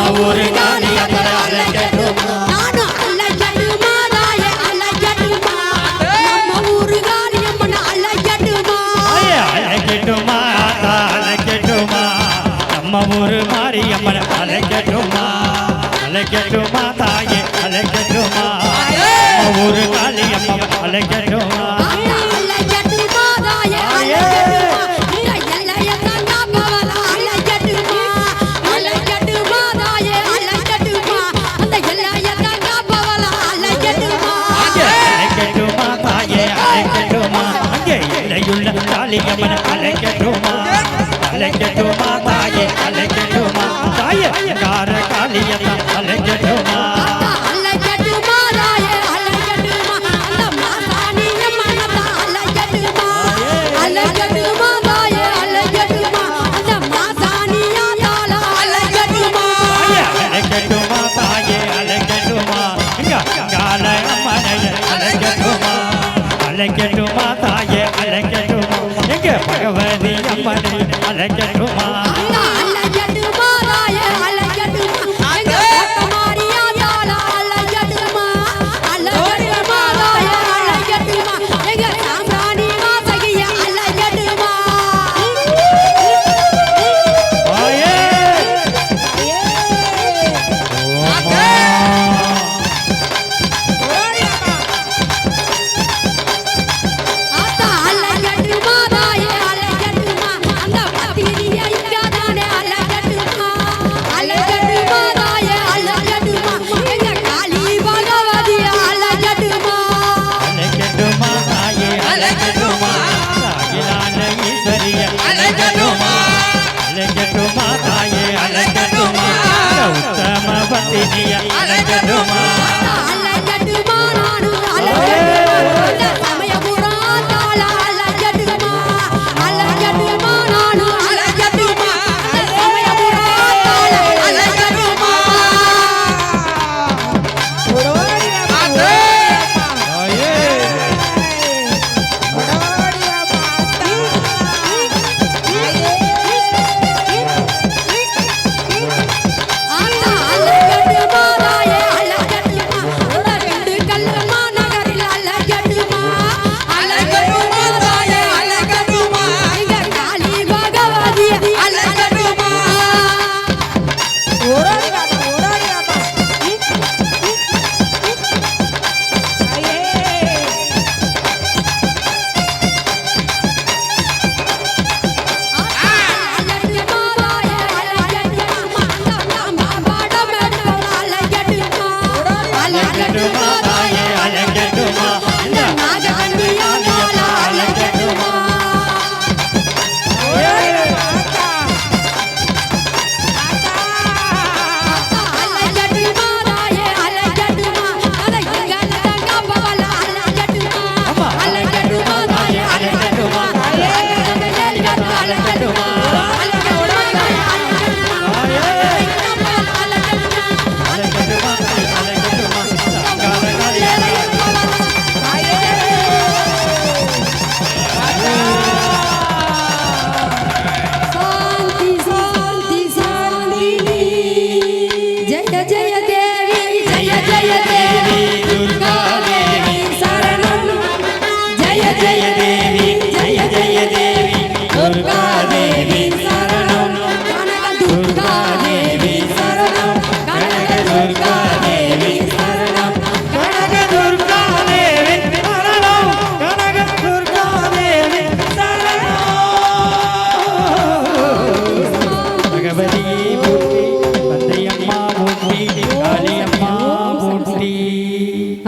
நம்ம ஊரு காளியம்மன் அழைக்கட்டுமா நானும் அழைக்கட்டுமா தாயே அழைக்கட்டுமா நம்ம ஊரு காளியம்மன் அழைக்கட்டுமா அழைக்கட்டுமா அழைக்கட்டுமா நம்ம ஊரு மாரியம்மன் அழைக்கட்டுமா அழைக்கட்டுமா தாயே அழைக்கட்டுமா நம்ம ஊரு காளியம்மன் அழைக்கட்டுமா காளியம்மன் அழைக்கட்டுமா அழைக்கட்டுமா தாயே அழைக்கட்டுமா தாயே கார காளியம்மன் அழைக்கட்டுமா அழைக்கட்டுமா தாயே அழைக்கட்டுமா அந்த மாசாணியம்மன் அழைக்கட்டுமா அழைக்கட்டுமா தாயே அழைக்கட்டுமா அந்த மாசாணியால அழைக்கட்டுமா அழைக்கட்டுமா தாயே அழைக்கட்டுமா கால அம்மனை அழைக்கட்டுமா அழைக்கட்டுமா தாயே அழைக்கட்டுமா எங்க பகவதி அம்மனை அழைக்கட்டுமா அழைக்கட்டுமா தாயே அழைக்கட்டுமா எங்க மாரியாதால அழைக்கட்டுமா அழைக்கட்டுமா தாயே அழைக்கட்டுமா எங்க சாம்ராணி வாசகிய அழைக்கட்டுமா ஓயே அழைக்கட்டுமா தாயே அழைக்கட்டுமா உத்தம பத்தினிய அழைக்கட்டுமா அழைக்கட்டுமா நானு அழைக்கட்டுமா சமயபுரம் தாள அழைக்கட்டுமா அழைக்கட்டுமா நானு அழைக்கட்டுமா சமயபுரம் தாள அழைக்கட்டுமா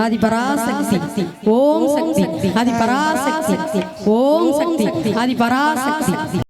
आदि पराशक्ति ओम शक्ति आदि पराशक्ति ओम शक्ति आदि पराशक्ति।